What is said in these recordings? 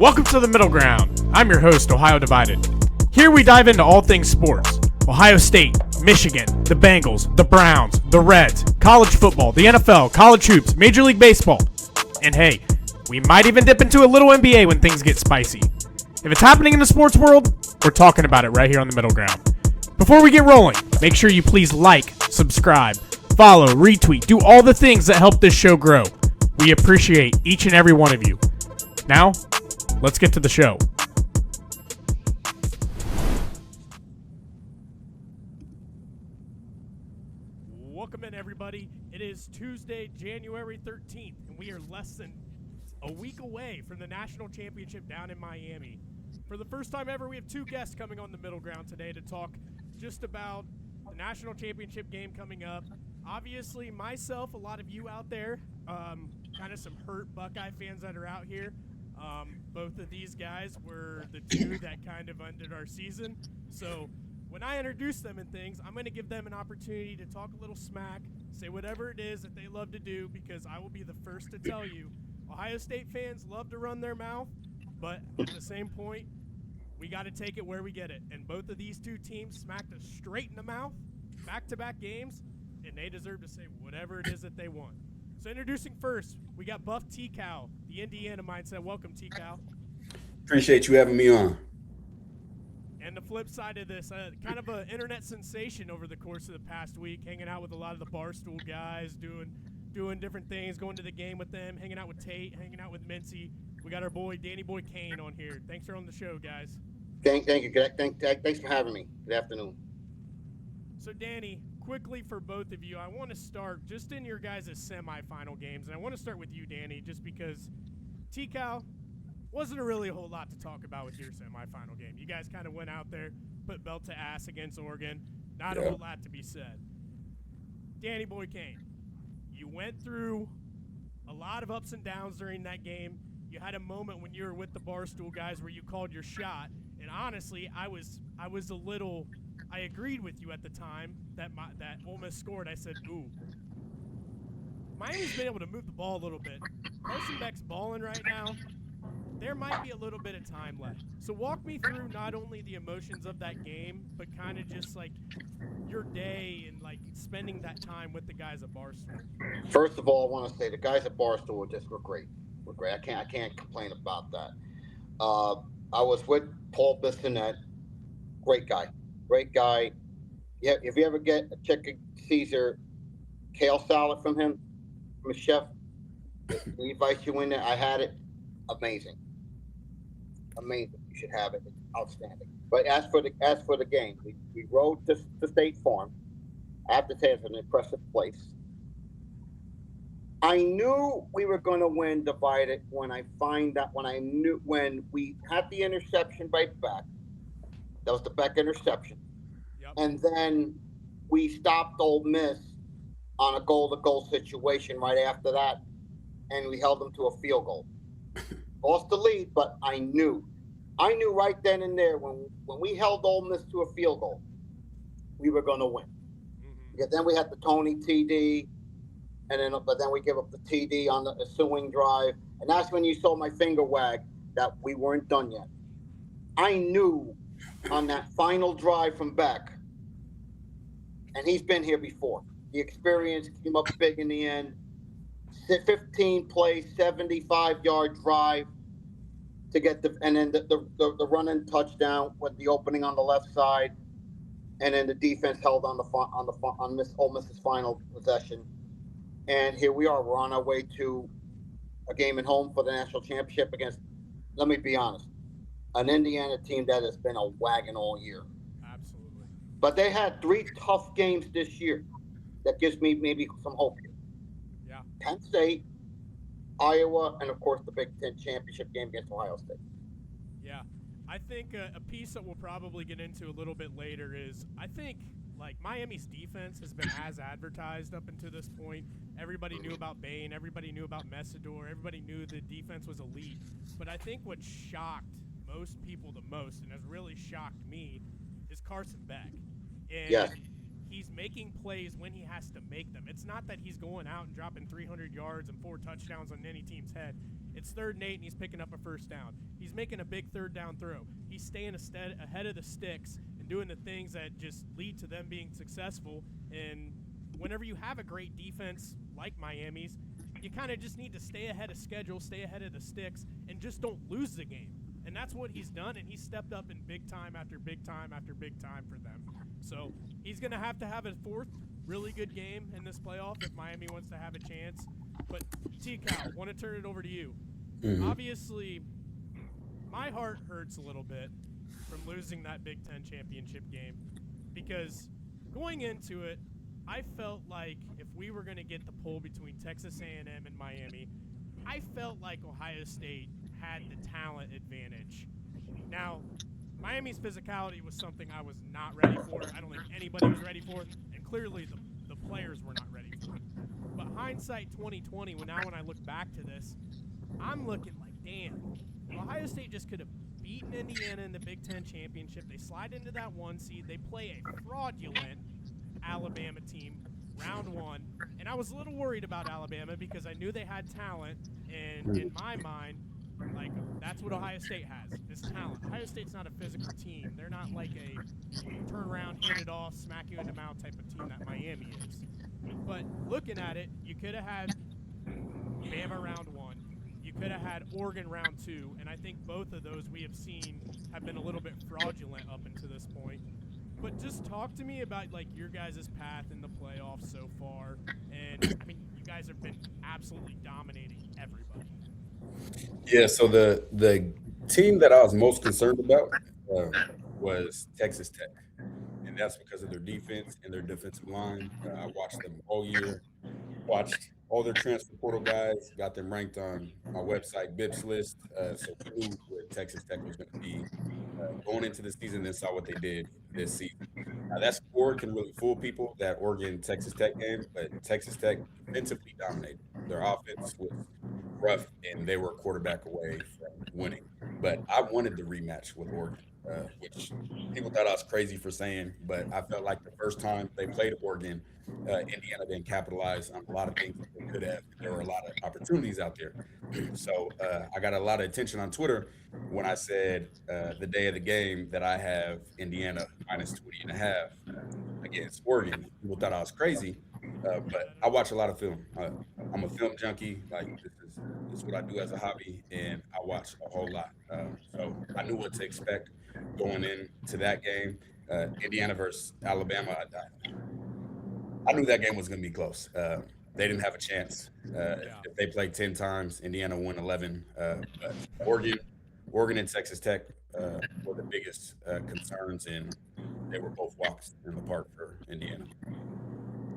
Welcome to the Middle Ground. I'm your host, Ohio Divided. Here we dive into all things sports. Ohio State, Michigan, the Bengals, the Browns, the Reds, college football, the NFL, college hoops, Major League Baseball. And hey, we might even dip into a little NBA when things get spicy. If it's happening in the sports world, we're talking about it right here on the Middle Ground. Before we get rolling, make sure you please like, subscribe, follow, retweet, do all the things that help this show grow. We appreciate each and every one of you. Now, let's get to the show. Welcome in, everybody. It is Tuesday, January 13th, and we are less than a week away from the national championship down in Miami. For the first time ever, we have two guests coming on the Middle Ground today to talk just about the national championship game coming up. Obviously, myself, a lot of you out there, kind of some hurt Buckeye fans that are out here. Both of these guys were the two that kind of ended our season. So when I introduce them and things, I'm going to give them an opportunity to talk a little smack, say whatever it is that they love to do, because I will be the first to tell you, Ohio State fans love to run their mouth, but at the same point, we got to take it where we get it. And both of these two teams smacked us straight in the mouth, back-to-back games, and they deserve to say whatever it is that they want. So introducing first, we got Buff T-Cal, the Indiana mindset. Welcome, T-Cal. Appreciate you having me on. And the flip side of this, kind of an internet sensation over the course of the past week, hanging out with a lot of the Barstool guys, doing different things, going to the game with them, hanging out with Tate, hanging out with Mincy. We got our boy Danny Boy Kane on here. Thanks for on the show, guys. Thank you. Thanks for having me. Good afternoon. So, Danny, quickly for both of you, I want to start just in your guys' semifinal games. And I want to start with you, Danny, just because T-Cal wasn't really a whole lot to talk about with your semifinal game. You guys kind of went out there, put belt to ass against Oregon. Not a whole lot to be said. Danny Boy Kane, you went through a lot of ups and downs during that game. You had a moment when you were with the Barstool guys where you called your shot. And honestly, I was a little – I agreed with you at the time that Ole Miss scored. I said, ooh, Miami's been able to move the ball a little bit. Carson Beck's balling right now. There might be a little bit of time left. So walk me through not only the emotions of that game, but kind of just like your day and like spending that time with the guys at Barstool. First of all, I want to say the guys at Barstool were great. I can't complain about that. I was with Paul Bissonette. Great guy. Yeah, if you ever get a chicken Caesar kale salad from him, from a chef, he invites you in there. I had it. Amazing. You should have it. It's outstanding. But as for the game, we rode to State Farm. I have to say it's an impressive place. I knew we were going to win divided when we had the interception by Beck. That was the Beck interception. Yep. And then we stopped Ole Miss on a goal-to-goal situation right after that, and we held them to a field goal. Lost the lead, but I knew right then and there when we held Ole Miss to a field goal, we were going to win. Mm-hmm. Yeah, then we had the Tony TD, but then we give up the TD on the ensuing drive, and that's when you saw my finger wag that we weren't done yet. I knew on that final drive from Beck, and he's been here before. The experience came up big in the end. 15-play, 75-yard drive to get and then the run-in touchdown with the opening on the left side, and then the defense held on Ole Miss's final possession. And here we are. We're on our way to a game at home for the national championship against, let me be honest, an Indiana team that has been a wagon all year. Absolutely. But they had 3 tough games this year. That gives me maybe some hope here. Yeah. Penn State, Iowa, and of course the Big Ten championship game against Ohio State. Yeah. I think a piece that we'll probably get into a little bit later is I think like Miami's defense has been as advertised up until this point. Everybody knew about Bain. Everybody knew about Messidor. Everybody knew the defense was elite. But I think what shocked most people the most, and has really shocked me, is Carson Beck. And yes. He's making plays when he has to make them. It's not that he's going out and dropping 300 yards and 4 touchdowns on any team's head. It's 3rd and 8, and he's picking up a first down. He's making a big 3rd down throw. He's staying ahead of the sticks and doing the things that just lead to them being successful. And whenever you have a great defense like Miami's, you kind of just need to stay ahead of schedule, stay ahead of the sticks, and just don't lose the game. And that's what he's done, and he's stepped up in big time after big time after big time for them. So he's going to have a 4th really good game in this playoff if Miami wants to have a chance. But T-Cal, want to turn it over to you. Mm-hmm. Obviously, my heart hurts a little bit from losing that Big Ten championship game because going into it, I felt like if we were going to get the pull between Texas A&M and Miami, I felt like Ohio State had the talent advantage. Now, Miami's physicality was something I was not ready for. I don't think anybody was ready for it, and clearly the players were not ready for it. But hindsight 2020, when I look back to this, I'm looking like, damn, Ohio State just could have beaten Indiana in the Big Ten championship. They slide into that 1 seed. They play a fraudulent Alabama team round 1, and I was a little worried about Alabama because I knew they had talent, and in my mind, like, that's what Ohio State has, is talent. Ohio State's not a physical team. They're not like a turn around, hand it off, smack you in the mouth type of team that Miami is. But looking at it, you could have had Bama round 1. You could have had Oregon round 2, and I think both of those we have seen have been a little bit fraudulent up until this point. But just talk to me about, like, your guys' path in the playoffs so far. And, I mean, you guys have been absolutely dominating everybody. Yeah, so the team that I was most concerned about was Texas Tech, and that's because of their defense and their defensive line. I watched them all year, watched all their transfer portal guys, got them ranked on my website, Bips list. So we knew where Texas Tech was going to be going into the season and saw what they did this season. Now, that score can really fool people, that Oregon-Texas Tech game, but Texas Tech defensively dominated. Their offense was rough, and they were a quarterback away from winning. But I wanted the rematch with Oregon, which people thought I was crazy for saying, but I felt like the first time they played Oregon, Indiana didn't capitalize on a lot of things that they could have. There were a lot of opportunities out there. So I got a lot of attention on Twitter when I said the day of the game that I have Indiana minus 20.5 against Oregon. People thought I was crazy, but I watch a lot of film. I'm a film junkie. Like, this is what I do as a hobby, and I watch a whole lot. So I knew what to expect going into that game. Indiana versus Alabama, I knew that game was going to be close. They didn't have a chance. If they played 10 times, Indiana won 11. But Oregon and Texas Tech were the biggest concerns, and they were both walks in the park for Indiana.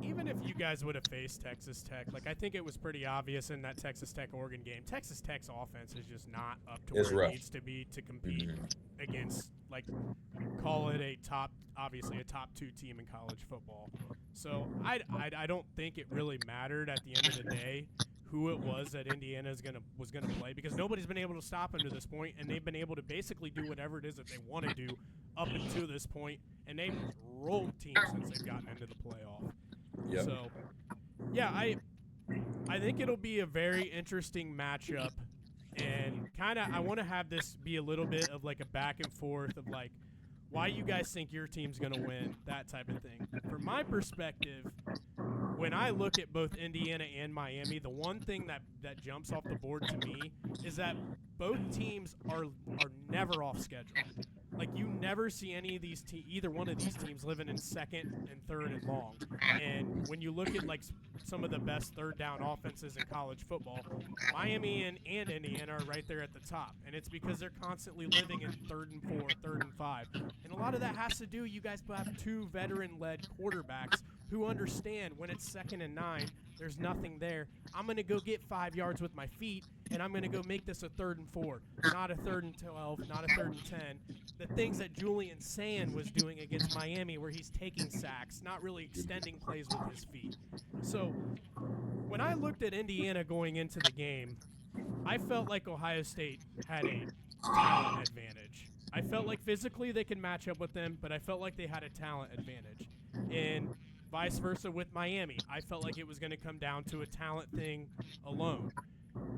Even if you guys would have faced Texas Tech, like, I think it was pretty obvious in that Texas Tech-Oregon game, Texas Tech's offense is just not up to where it needs to be to compete against, like, call it obviously a top 2 team in college football. So I don't think it really mattered at the end of the day who it was that Indiana was gonna play, because nobody's been able to stop them to this point, and they've been able to basically do whatever it is that they want to do up until this point, and they've rolled teams since they've gotten into the playoff. Yep. So, yeah, I think it'll be a very interesting matchup, and kind of I want to have this be a little bit of like a back and forth of like why you guys think your team's going to win, that type of thing. From my perspective, when I look at both Indiana and Miami, the one thing that jumps off the board to me is that both teams are never off schedule. Like, you never see any of these either one of these teams living in 2nd and 3rd and long. And when you look at, like, some of the best 3rd down offenses in college football, Miami and Indiana are right there at the top. And it's because they're constantly living in 3rd and 4, 3rd and 5. And a lot of that has to do, you guys have 2 veteran-led quarterbacks who understand when it's 2nd and 9, there's nothing there. I'm going to go get 5 yards with my feet, and I'm going to go make this a 3rd and 4, not a 3rd and 12, not a 3rd and 10. The things that Julian Sand was doing against Miami, where he's taking sacks, not really extending plays with his feet. So when I looked at Indiana going into the game, I felt like Ohio State had a talent advantage. I felt like physically they could match up with them, but I felt like they had a talent advantage. And vice versa with Miami. I felt like it was going to come down to a talent thing alone.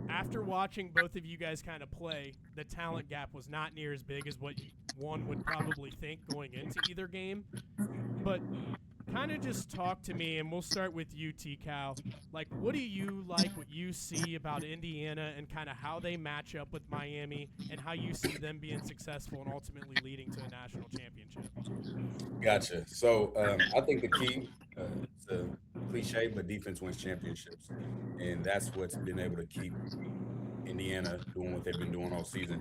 after watching both of you guys kind of play, the talent gap was not near as big as what one would probably think going into either game. But kind of just talk to me, and we'll start with you, T-Cal. Like, what do you like, what you see about Indiana and kind of how they match up with Miami and how you see them being successful and ultimately leading to a national championship? Gotcha. So I think the key, it's a cliche, but defense wins championships. And that's what's been able to keep Indiana doing what they've been doing all season.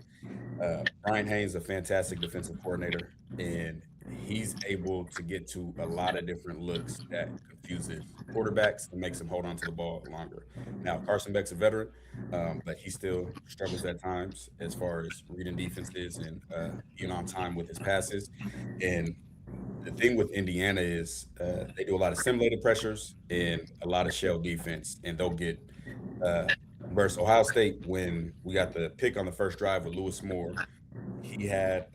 Brian Haynes is a fantastic defensive coordinator, and he's able to get to a lot of different looks that confuses quarterbacks and makes them hold on to the ball longer. Now, Carson Beck's a veteran, but he still struggles at times as far as reading defenses and being on time with his passes. And the thing with Indiana is they do a lot of simulated pressures and a lot of shell defense, and they'll get uh, versus Ohio State when we got the pick on the first drive with Lewis Moore. He had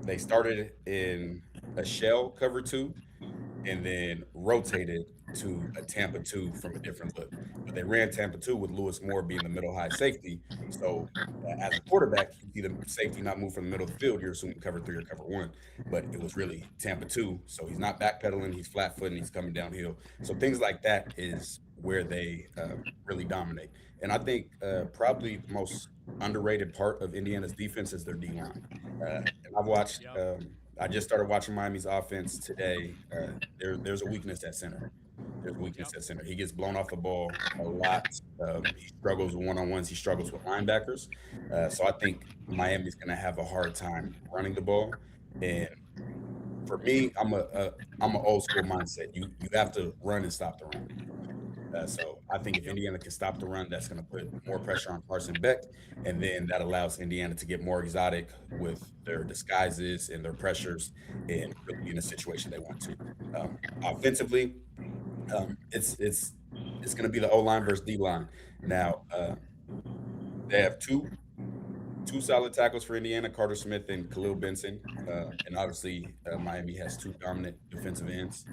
they started in a shell cover two and then rotated to a Tampa 2 from a different look. But they ran Tampa 2 with Lewis Moore being the middle high safety. So as a quarterback, you see the safety not move from the middle of the field, you're assuming cover 3 or cover 1. But it was really Tampa 2. So he's not backpedaling, he's flat footing, he's coming downhill. So things like that is where they really dominate. And I think probably the most underrated part of Indiana's defense is their D line. And I've watched I just started watching Miami's offense today. There's a weakness at center. There's a weakness at center. He gets blown off the ball a lot. He struggles with one-on-ones. He struggles with linebackers. So I think Miami's going to have a hard time running the ball. And for me, I'm an old school mindset. You have to run and stop the run. So I think if Indiana can stop the run, that's going to put more pressure on Carson Beck, and then that allows Indiana to get more exotic with their disguises and their pressures, and really be in a situation they want to. Offensively, it's going to be the O line versus D line. Now they have two solid tackles for Indiana, Carter Smith and Khalil Benson. And obviously, Miami has two dominant defensive ends.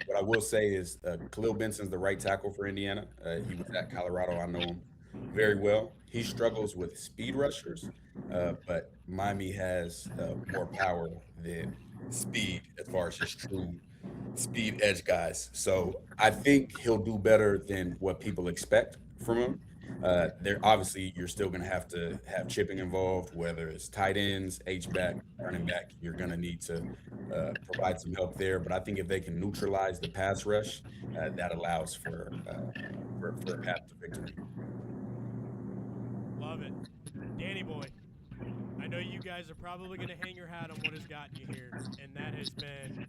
What I will say is Khalil Benson's the right tackle for Indiana. He was at Colorado. I know him very well. He struggles with speed rushers, but Miami has more power than speed as far as just true speed edge guys. So I think he'll do better than what people expect from him. There obviously you're still going to have chipping involved, whether it's tight ends, H back, running back. You're going to need to provide some help there. But I think if they can neutralize the pass rush, that allows for a path to victory. Love it. Danny boy, I know you guys are probably going to hang your hat on what has gotten you here, and that has been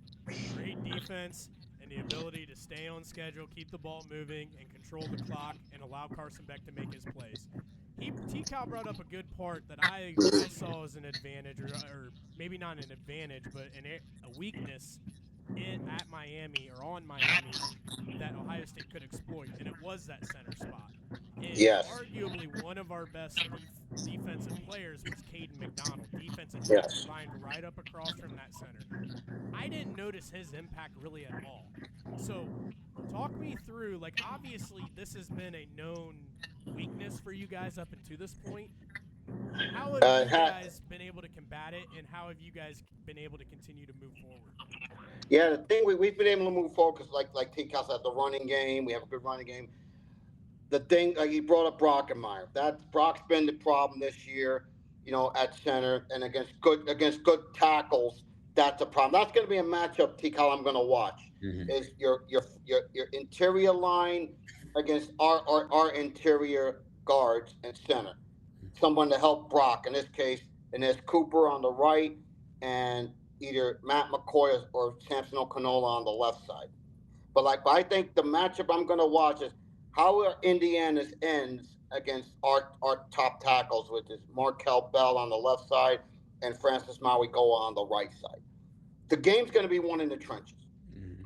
great defense and the ability to stay on schedule, keep the ball moving, and control the clock, and allow Carson Beck to make his plays. T-Cal brought up a good part that I saw as an advantage, or maybe not an advantage, but a weakness at Miami or on Miami that Ohio State could exploit, and it was that center spot. And Yes. arguably one of our best defensive players was Caden McDonald, defensive Yes. lined right up across from that center. I didn't notice his impact really at all. So talk me through, like, obviously this has been a known weakness for you guys up until this point. How have you guys been able to combat it, and how have you guys been able to continue to move forward? Yeah, the thing we've been able to move forward because, like T-Cal said, the running game, we have a good running game. The thing, like he brought up Brockenmeyer. Brock's been the problem this year, at center and against good tackles. That's a problem. That's going to be a matchup, T-Cal, I'm going to watch. Mm-hmm. Is your interior line against our interior guards and center. Someone to help Brock. In this case, and there's Cooper on the right and either Matt McCoy or Samson Okinola on the left side. But I think the matchup I'm going to watch is how are Indiana's ends against our top tackles, which is Markel Bell on the left side and Francis Mauigoa on the right side. The game's going to be won in the trenches,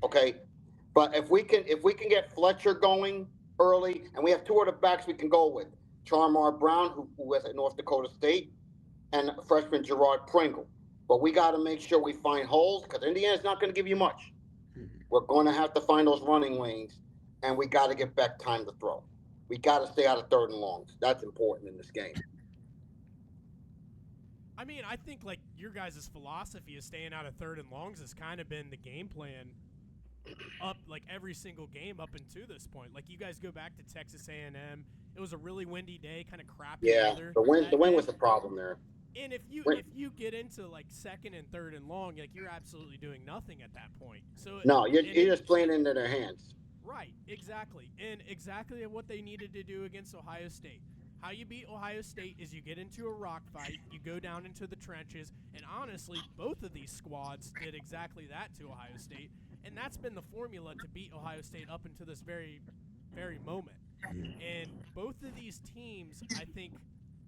okay? But if we can get Fletcher going early, and we have two other backs we can go with, Charmar Brown, who was at North Dakota State, and freshman Gerard Pringle. But we got to make sure we find holes because Indiana's not going to give you much. We're going to have to find those running lanes, and we got to get back time to throw. We got to stay out of third and longs. That's important in this game. I mean, I think like your guys' philosophy of staying out of third and longs has kind of been the game plan up like every single game up until this point. Like you guys go back to Texas A&M, it was a really windy day, kind of crappy Yeah, weather the that wind day. was the problem there. And Wind. if you get into like second and third and long, like you're absolutely doing nothing at that point. So No, and it you're just playing into their hands. right, exactly. And exactly what they needed to do against Ohio State. How you beat Ohio State is you get into a rock fight, you go down into the trenches, and honestly, both of these squads did exactly that to Ohio State, and that's been the formula to beat Ohio State up until this very moment. And both of these teams, I think,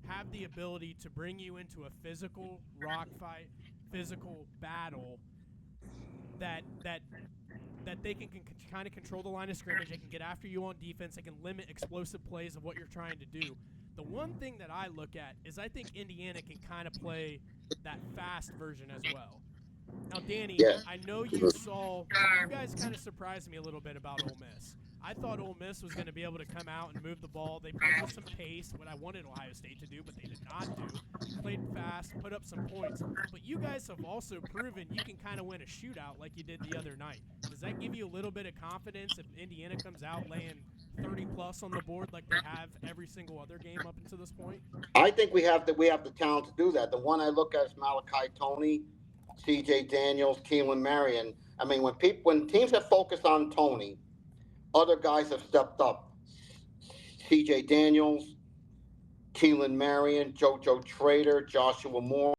have the ability to bring you into a physical rock fight, physical battle that they can kind of control the line of scrimmage. They can get after you on defense. They can limit explosive plays of what you're trying to do. The one thing that I look at is I think Indiana can kind of play that fast version as well. Now, Danny, Yeah. I know you guys kind of surprised me a little bit about Ole Miss. I thought Ole Miss was going to be able to come out and move the ball. They played with some pace, what I wanted Ohio State to do, but they did not do. Played fast, put up some points. But you guys have also proven you can kind of win a shootout like you did the other night. Does that give you a little bit of confidence if Indiana comes out laying 30 plus on the board like they have every single other game up until this point? I think we have the talent to do that. The one I look at is Malachi Tony, C.J. Daniels, Keelan Marion. I mean, when teams have focused on Tony, other guys have stepped up. C.J. Daniels, Keelan Marion, JoJo Trader, Joshua Moore,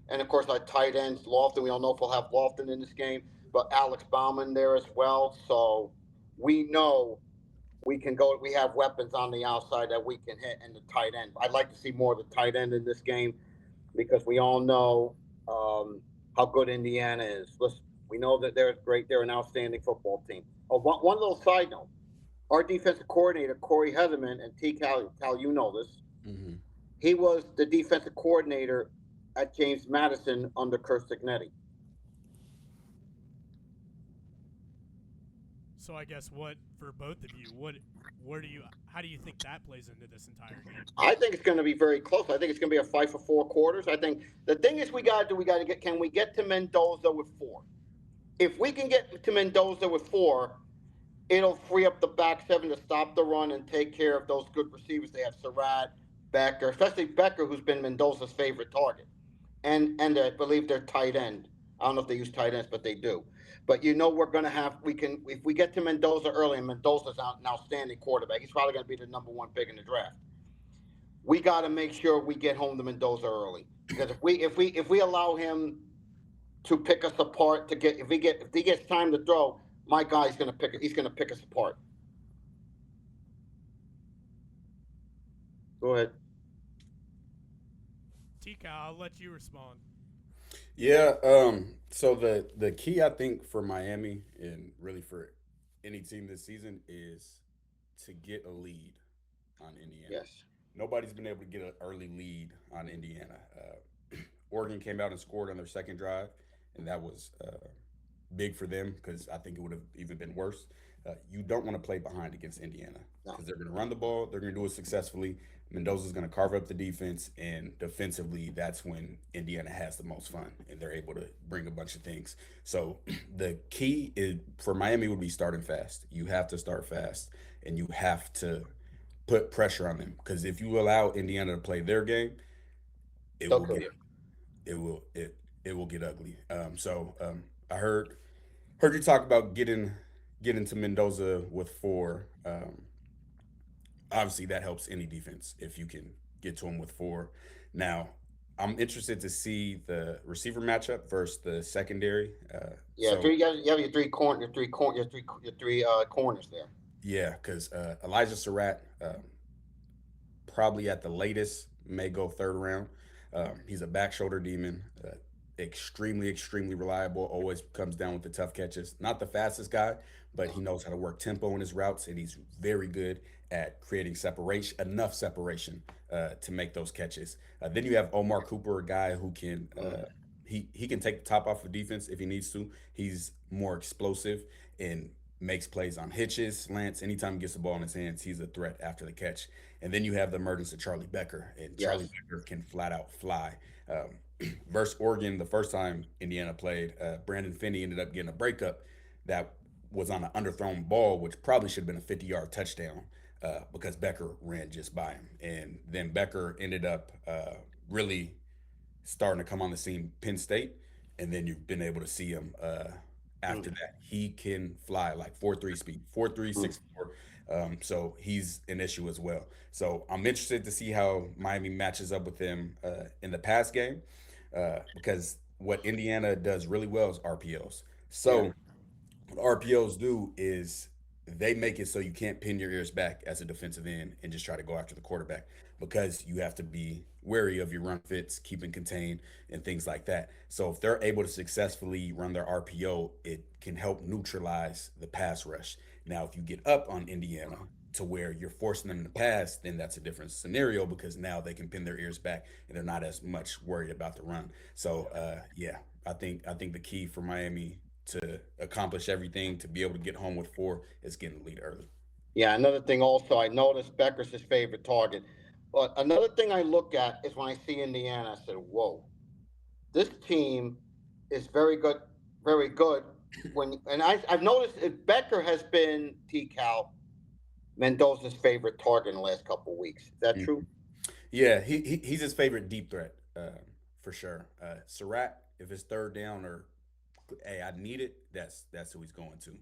and of course our tight ends Lofton. We don't know if we'll have Lofton in this game, but Alex Bauman there as well. So we know we can go. We have weapons on the outside that we can hit, and the tight end. I'd like to see more of the tight end in this game because we all know how good Indiana is. Listen, we know that they're great. They're an outstanding football team. Oh, one little side note: our defensive coordinator Corey Heatherman and T. Cal, you know this. Hmm. He was the defensive coordinator at James Madison under Kurt Signetti. So I guess what for both of you, where do you how do you think that plays into this entire game? I think it's going to be very close. I think it's going to be a fight for 4 quarters. I think the thing is we got to do. We got to get. Can we get to Mendoza with 4? If we can get to Mendoza with 4, it'll free up the back 7 to stop the run and take care of those good receivers. They have Surratt, Becker, especially Becker, who's been Mendoza's favorite target, and I believe they're tight end. I don't know if they use tight ends, but they do. But we're going to have we can if we get to Mendoza early, and Mendoza's an outstanding quarterback. He's probably going to be the number 1 pick in the draft. We got to make sure we get home to Mendoza early because if we allow him to pick us apart to get if he gets time to throw, my guy's going to pick it. He's going to pick us apart. Go ahead. Tika, I'll let you respond. Yeah. So the key I think for Miami and really for any team this season is to get a lead on Indiana. Yes. Nobody's been able to get an early lead on Indiana. Oregon came out and scored on their second drive, and that was big for them because I think it would have even been worse. You don't want to play behind against Indiana No. because they're going to run the ball, they're going to do it successfully. Mendoza's going to carve up the defense, and defensively, that's when Indiana has the most fun, and they're able to bring a bunch of things. So the key is for Miami would be starting fast. You have to start fast, and you have to put pressure on them because if you allow Indiana to play their game, it They'll will kill get you. it will get ugly. I heard you talk about getting to Mendoza with 4. Obviously, that helps any defense if you can get to him with 4. Now, I'm interested to see the receiver matchup versus the secondary. Yeah, three. You have your three corners there. Yeah, because Elijah Surratt probably at the latest may go third round. He's a back shoulder demon, extremely reliable. Always comes down with the tough catches. Not the fastest guy, but he knows how to work tempo in his routes, and he's very good at creating separation, enough separation to make those catches. Then you have Omar Cooper, a guy who can he can take the top off of defense if he needs to. He's more explosive and makes plays on hitches, slants. Anytime he gets the ball in his hands, he's a threat after the catch. And then you have the emergence of Charlie Becker, and Charlie Yes. Becker can flat out fly. Versus Oregon, the first time Indiana played, Brandon Finney ended up getting a breakup that was on an underthrown ball, which probably should have been a 50-yard touchdown because Becker ran just by him. And then Becker ended up really starting to come on the scene Penn State, and then you've been able to see him after Mm, that. He can fly like 4.3 speed, 4.3, mm. 6.4. So he's an issue as well. So I'm interested to see how Miami matches up with him in the pass game because what Indiana does really well is RPOs. Yeah. So what RPOs do is they make it so you can't pin your ears back as a defensive end and just try to go after the quarterback because you have to be wary of your run fits, keeping contained, and things like that. So if they're able to successfully run their RPO, it can help neutralize the pass rush. Now, if you get up on Indiana to where you're forcing them to pass, then that's a different scenario because now they can pin their ears back and they're not as much worried about the run. So yeah, I think the key for Miami to accomplish everything to be able to get home with four is getting the lead early. Yeah. Another thing also, I noticed Becker's his favorite target. But another thing I look at is when I see Indiana, I said, whoa, this team is very good, very good. I've noticed that Becker has been T-Cal Mendoza's favorite target in the last couple of weeks. Is that Mhm. true? Yeah, he's his favorite deep threat for sure. Surratt, if it's third down or hey, I need it, that's who he's going to.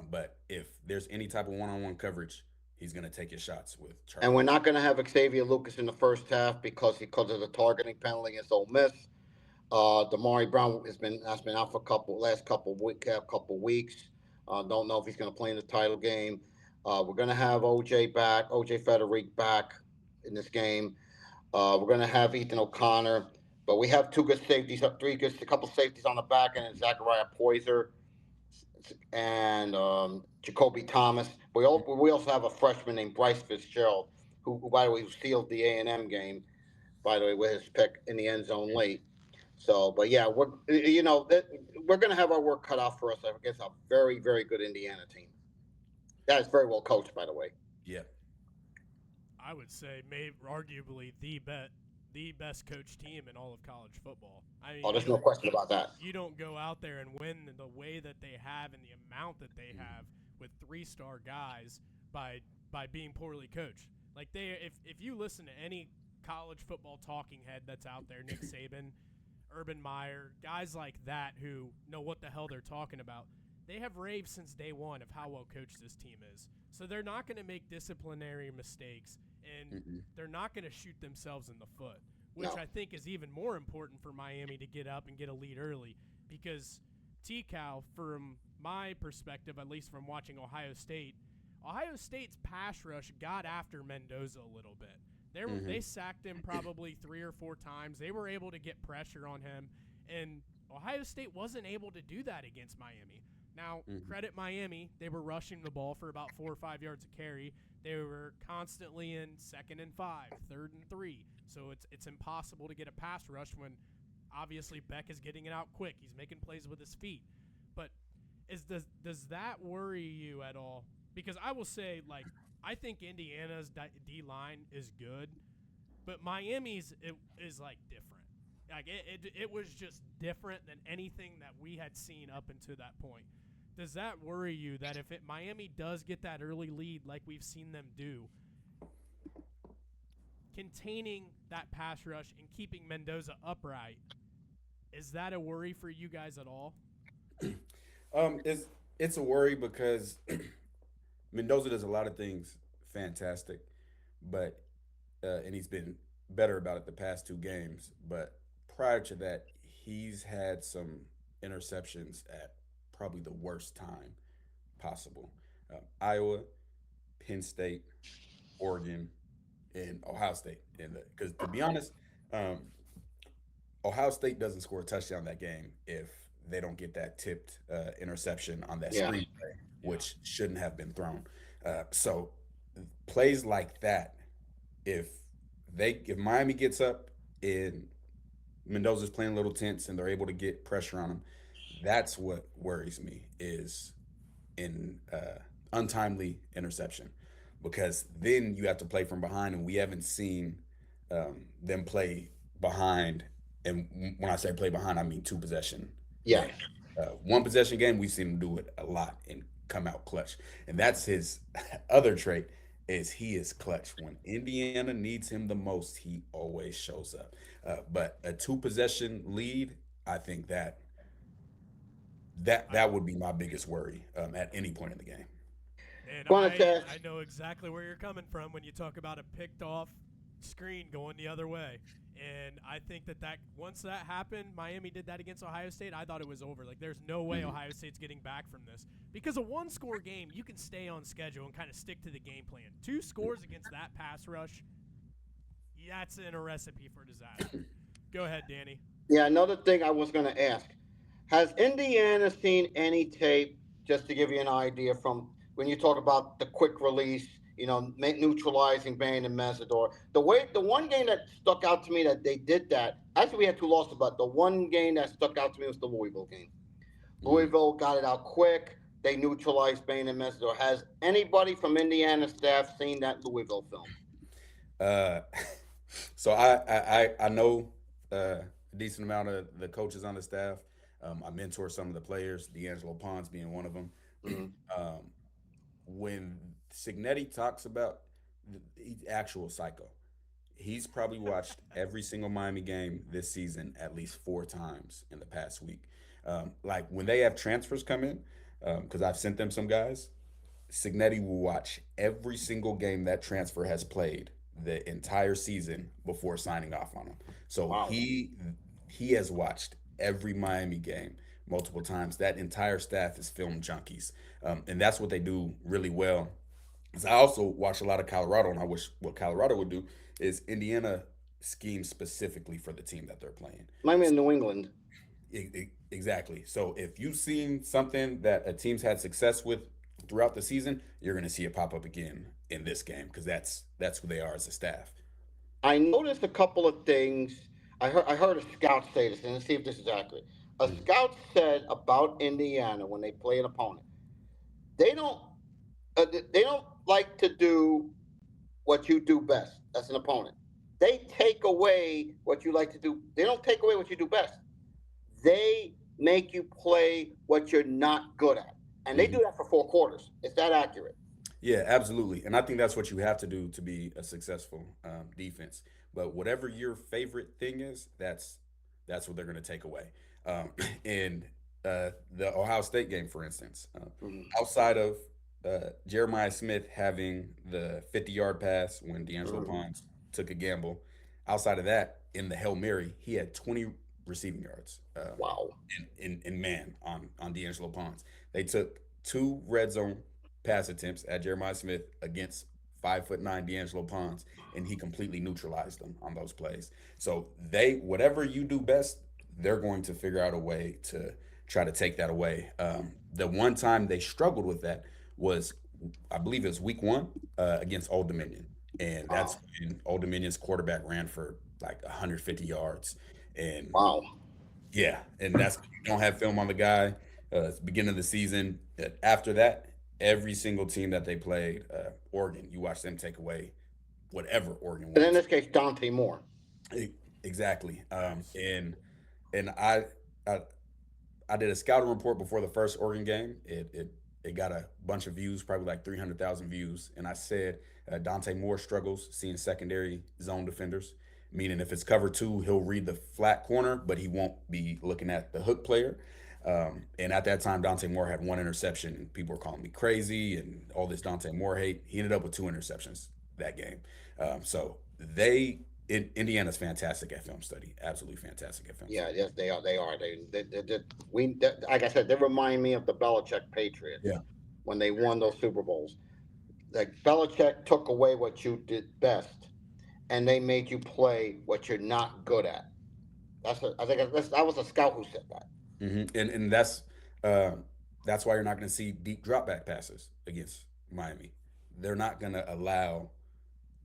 But if there's any type of one-on-one coverage, he's gonna take his shots with And Charlie. we're not going to have Xavier Lucas in the first half because of the targeting penalty against Ole Miss. Damari Brown has been out for last couple weeks. Don't know if he's going to play in the title game. We're going to have OJ Federic back in this game. We're going to have Ethan O'Connor, but we have two good safeties, a couple safeties on the back end, and Zachariah Poyser and Jacoby Thomas. We also have a freshman named Bryce Fitzgerald, who by the way, who sealed the A&M game. By the way, with his pick in the end zone late. So, but yeah, we're going to have our work cut out for us against a very very good Indiana team. That is very well coached, by the way. Yeah. I would say, maybe arguably the best coach team in all of college football. I mean, Oh, there's no question about that. you don't go out there and win the way that they have and the amount that they Mhm. have with 3-star guys by being poorly coached. Like if you listen to any college football talking head that's out there, Nick Saban, Urban Meyer, guys like that who know what the hell they're talking about. They have raved since day one of how well coached this team is. So they're not going to make disciplinary mistakes, and Mm-mm. they're not going to shoot themselves in the foot, which No. I think is even more important for Miami to get up and get a lead early because T-Cal, from my perspective, at least from watching Ohio State's pass rush got after Mendoza a little bit. Mm-hmm. They sacked him probably 3 or 4 times. They were able to get pressure on him, and Ohio State wasn't able to do that against Miami. Now, Mm-hmm. credit Miami. They were rushing the ball for about 4 or 5 yards a carry. They were constantly in 2nd and 5, 3rd and 3. So it's impossible to get a pass rush when obviously Beck is getting it out quick. He's making plays with his feet. But does that worry you at all? Because I will say, like, I think Indiana's D line is good, but Miami's is like different. Like it was just different than anything that we had seen up until that point. Does that worry you that if Miami does get that early lead like we've seen them do, containing that pass rush and keeping Mendoza upright, is that a worry for you guys at all? It's a worry because Mendoza does a lot of things fantastic, but and he's been better about it the past two games. But prior to that, he's had some interceptions at probably the worst time possible. Iowa, Penn State, Oregon, and Ohio State. And because to be honest, um, Ohio State doesn't score a touchdown that game if they don't get that tipped interception on that Yeah. screen play, Yeah. which shouldn't have been thrown. So plays like that, if if Miami gets up and Mendoza's playing a little tense and they're able to get pressure on him, that's what worries me is in untimely interception, because then you have to play from behind, and we haven't seen them play behind. And when I say play behind, I mean two possession Yeah. game. One possession game, we've seen him do it a lot and come out clutch. And that's his other trait, is he is clutch. When Indiana needs him the most, he always shows up. But a two possession lead, I think I, that would be my biggest worry at any point in the game. and Wanted to I ask, know exactly where you're coming from when you talk about a picked off screen going the other way. And I think that once that happened, Miami did that against Ohio State. I thought it was over. Like, there's no way Mhm. Ohio State's getting back from this because a one-score game, you can stay on schedule and kind of stick to the game plan. Two scores against that pass rush, that's in a recipe for disaster. Go ahead, Danny. yeah, another thing I was going to ask. Has Indiana seen any tape, just to give you an idea, from when you talk about the quick release, neutralizing Bain and Mesidor? The one game that stuck out to me that they did that, actually, we had two losses, but the one game that stuck out to me was the Louisville game. Mhm. Louisville got it out quick. They neutralized Bain and Mesidor. Has anybody from Indiana staff seen that Louisville film? Uh, so I know a decent amount of the coaches on the staff. I mentor some of the players, D'Angelo Pons being one of them. Hmm. um, when Signetti talks about the actual psycho, he's probably watched every single Miami game this season at least four times in the past week. Like when they have transfers come in, because I've sent them some guys, Signetti will watch every single game that transfer has played the entire season before signing off on him. So Wow. he has watched every Miami game multiple times. That entire staff is film junkies, and that's what they do really well. 'Cause I also watch a lot of Colorado, and I wish what Colorado would do is Indiana scheme specifically for the team that they're playing. Miami in New England. Exactly. So if you've seen something that a team's had success with throughout the season, you're going to see it pop up again in this game, because that's who they are as a staff. I noticed a couple of things. I heard a scout say this, and let's see if this is accurate. A Mhm. scout said about Indiana when they play an opponent, they don't they don't like to do what you do best as an opponent. They take away what you like to do. They don't take away what you do best. They make you play what you're not good at, and they do Mhm. that for 4 quarters. Is that accurate? Yeah, absolutely. And I think that's what you have to do to be a successful defense. But whatever your favorite thing is, that's what they're going to take away. In the Ohio State game, for instance, Mm-hmm. outside of Jeremiah Smith having the 50-yard pass when D'Angelo Mm-hmm. Pons took a gamble, outside of that, in the Hail Mary, he had 20 receiving yards Wow. in man on D'Angelo Pons. They took two red zone pass attempts at Jeremiah Smith against 5'9" D'Angelo Pons, and he completely neutralized them on those plays. So they, whatever you do best, they're going to figure out a way to try to take that away. The one time they struggled with that was, I believe it was week one against Old Dominion, and that's Wow. when Old Dominion's quarterback ran for like 150 yards, and Wow. yeah, and that's, you don't have film on the guy. It's the beginning of the season. After that, every single team that they played, Oregon, you watch them take away whatever Oregon And in wants. this case, Dante Moore. Exactly. Nice. And I I did a scouting report before the first Oregon game. It got a bunch of views, probably like 300,000 views. And I said Dante Moore struggles seeing secondary zone defenders, meaning if it's cover two, he'll read the flat corner, but he won't be looking at the hook player. And at that time, Dante Moore had one interception, and people were calling me crazy and all this Dante Moore hate. He ended up with two interceptions that game. So Indiana's fantastic at film study, absolutely fantastic at film Yeah, study. yes, they are. They are. Like I said, they remind me of the Belichick Patriots Yeah. when they won those Super Bowls. Like Belichick took away what you did best, and they made you play what you're not good at. I think that was a scout who said that. And uh, that's why you're not going to see deep drop back passes against Miami. They're not going to allow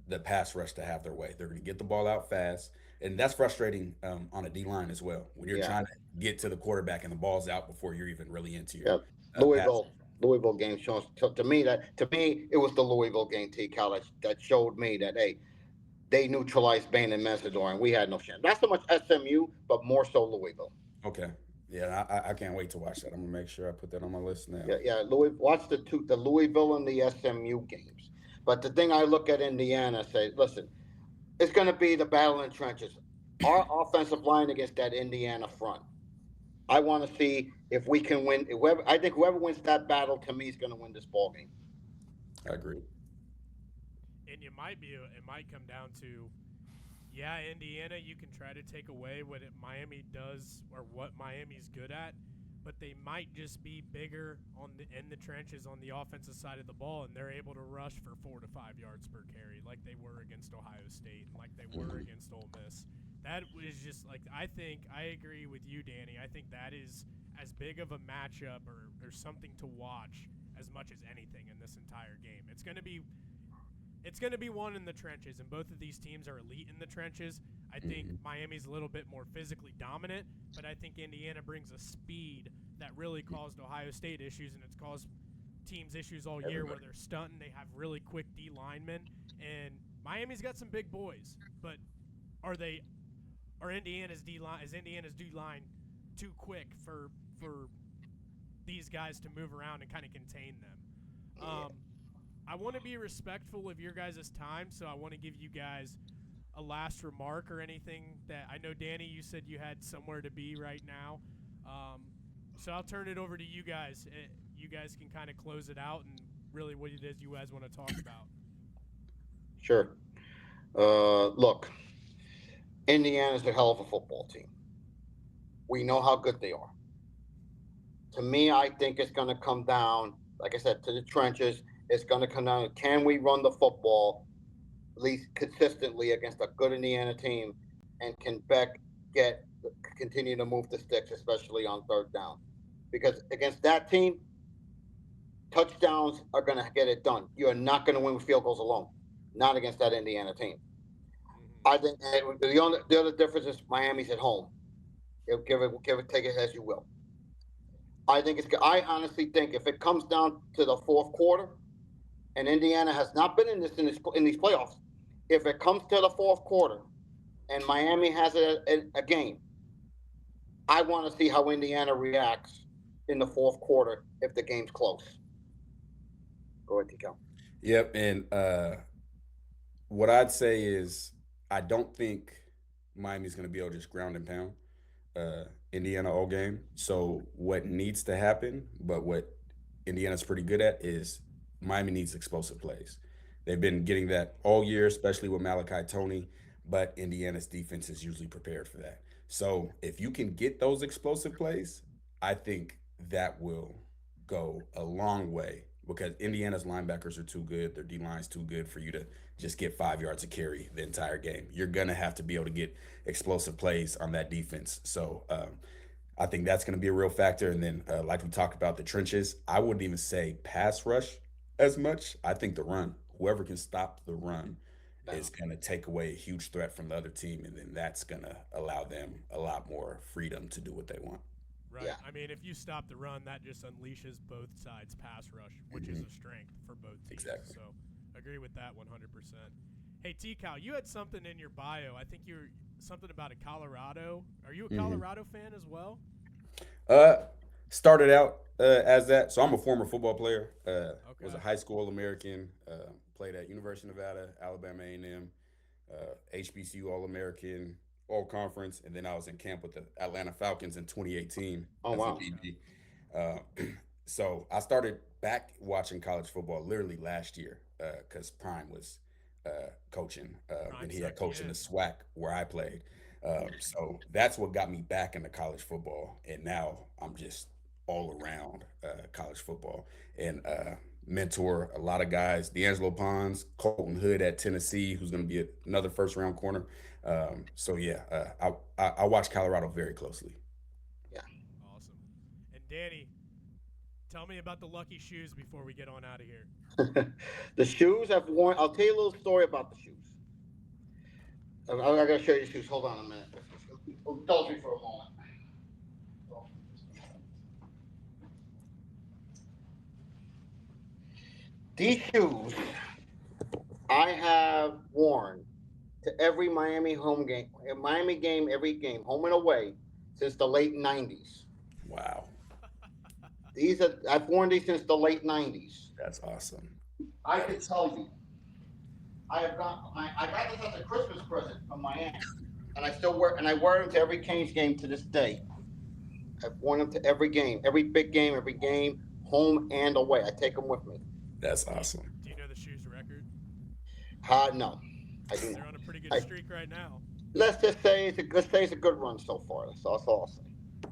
the pass rush to have their way. They're going to get the ball out fast, and that's frustrating on a D line as well. When you're Yeah, trying to get to the quarterback and the ball's out before you're even really into your yeah. pass. Louisville. Louisville game shows to me it was the Louisville game, T. Cal, that showed me that hey, they neutralized Bain and Messidor, and we had no chance. Not so much SMU, but more so Louisville. Okay. Yeah, I can't wait to watch that. I'm gonna make sure I put that on my list now. Yeah, yeah. Watch the Louisville and the SMU games. But the thing I look at Indiana, say, listen, it's going to be the battle in the trenches. Our offensive line against that Indiana front. I want to see if we can win. I think whoever wins that battle to me is going to win this ball game. I agree. And it might come down to, yeah, Indiana, you can try to take away what Miami does or what Miami's good at, but they might just be bigger in the trenches on the offensive side of the ball, and they're able to rush for 4 to 5 yards per carry, like they were against Ohio State and like they were against Ole Miss. That was just like I agree with you, Danny. I think that is as big of a matchup or something to watch as much as anything in this entire game. It's going to be one in the trenches, and both of these teams are elite in the trenches. I think Miami's a little bit more physically dominant, but I think Indiana brings a speed that really caused Ohio State issues, and it's caused teams issues all year where they're stunting. They have really quick D linemen, and Miami's got some big boys, but Indiana's D line too quick for these guys to move around and kind of contain them? I want to be respectful of your guys' time, so I want to give you guys a last remark or anything that I know, Danny, you said you had somewhere to be right now. So I'll turn it over to you guys. You guys can kind of close it out and really what it is you guys want to talk about. Sure. Look, Indiana's a hell of a football team. We know how good they are. To me, I think it's going to come down, like I said, to the trenches. It's going to come down. Can we run the football at least consistently against a good Indiana team, and can Beck continue to move the sticks, especially on third down? Because against that team, touchdowns are going to get it done. You are not going to win with field goals alone. Not against that Indiana team. I think the other difference is Miami's at home. Give it, take it as you will. I honestly think if it comes down to the fourth quarter, and Indiana has not been in these playoffs, if it comes to the fourth quarter, and Miami has a game, I want to see how Indiana reacts in the fourth quarter if the game's close. Go ahead, Tico. Yep, and what I'd say is I don't think Miami's going to be able to just ground and pound Indiana all game. So what needs to happen, but what Indiana's pretty good at is Miami needs explosive plays. They've been getting that all year, especially with Malachi Tony, but Indiana's defense is usually prepared for that. So if you can get those explosive plays, I think that will go a long way because Indiana's linebackers are too good. Their D line's too good for you to just get 5 yards of carry the entire game. You're going to have to be able to get explosive plays on that defense. So I think that's going to be a real factor. And then, like we talked about the trenches, I wouldn't even say pass rush as much. I think the run, whoever can stop the run, is going to take away a huge threat from the other team. And then that's going to allow them a lot more freedom to do what they want. Right. Yeah. I mean, if you stop the run, that just unleashes both sides' pass rush, which is a strength for both teams. Exactly. So, agree with that 100%. Hey, T-Cal, you had something in your bio. I think you're something about a Colorado. Are you a Colorado fan as well? Started out as that. So I'm a former football player. Was a high school All-American. Played at University of Nevada, Alabama A&M, HBCU All-American, All-Conference, and then I was in camp with the Atlanta Falcons in 2018 as wow. a DB. So I started back watching college football literally last year because Prime was coaching, and he had coached in the SWAC where I played. So that's what got me back into college football, and now I'm just all around college football and mentor a lot of guys. D'Angelo Pons, Colton Hood at Tennessee, who's going to be another first-round corner. So yeah, I watch Colorado very closely. Yeah. Awesome. And Danny, tell me about the lucky shoes before we get on out of here. The shoes I've worn. I'll tell you a little story about the shoes. I gotta show you the shoes. Hold on a minute. Indulge me for a moment. These shoes I have worn to every Miami home game, Miami game, every game, home and away, since the late '90s. Wow, These are I've worn these since the late '90s. that's awesome. I can tell you, I got this as a Christmas present from my aunt, and I wear them to every Canes game to this day. I've worn them to every big game, every game, home and away. I take them with me. That's awesome. Do you know the shoes record? No, I do They're not. on a pretty good I, streak right now. let's just say it's a good run so far. That's all I'll say.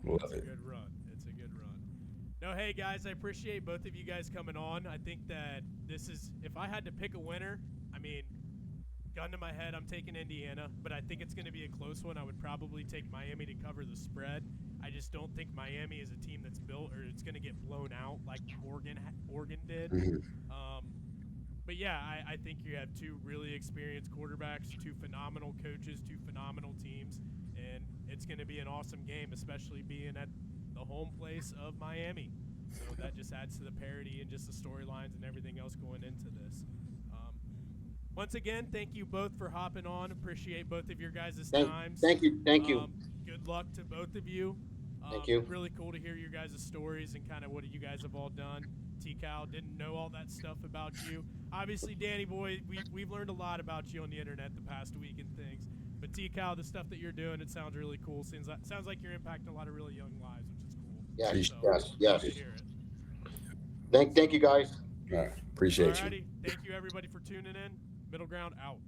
Love It's a it. good run. It's a good run. No, hey guys, I appreciate both of you guys coming on. I think that this is, if I had to pick a winner, I mean, gun to my head, I'm taking Indiana, but I think it's going to be a close one. I would probably take Miami to cover the spread. I just don't think Miami is a team that's built, or it's going to get blown out like Oregon did. Mhm. But yeah, I think you have two really experienced quarterbacks, two phenomenal coaches, two phenomenal teams, and it's going to be an awesome game, especially being at the home place of Miami. So that just adds to the parity and just the storylines and everything else going into this. Once again, thank you both for hopping on. Appreciate both of your guys' times. Thank you. Good luck to both of you. Thank you. Really cool to hear your guys' stories and kind of what you guys have all done. T-Cal, didn't know all that stuff about you. Obviously, Danny Boy, we've learned a lot about you on the internet the past week and things. But T-Cal, the stuff that you're doing, it sounds really cool. Sounds like you're impacting a lot of really young lives, which is cool. Yes, So, yes. good to hear it. Thank you guys. All right. Appreciate you. Alrighty, thank you everybody for tuning in. Middle Ground out.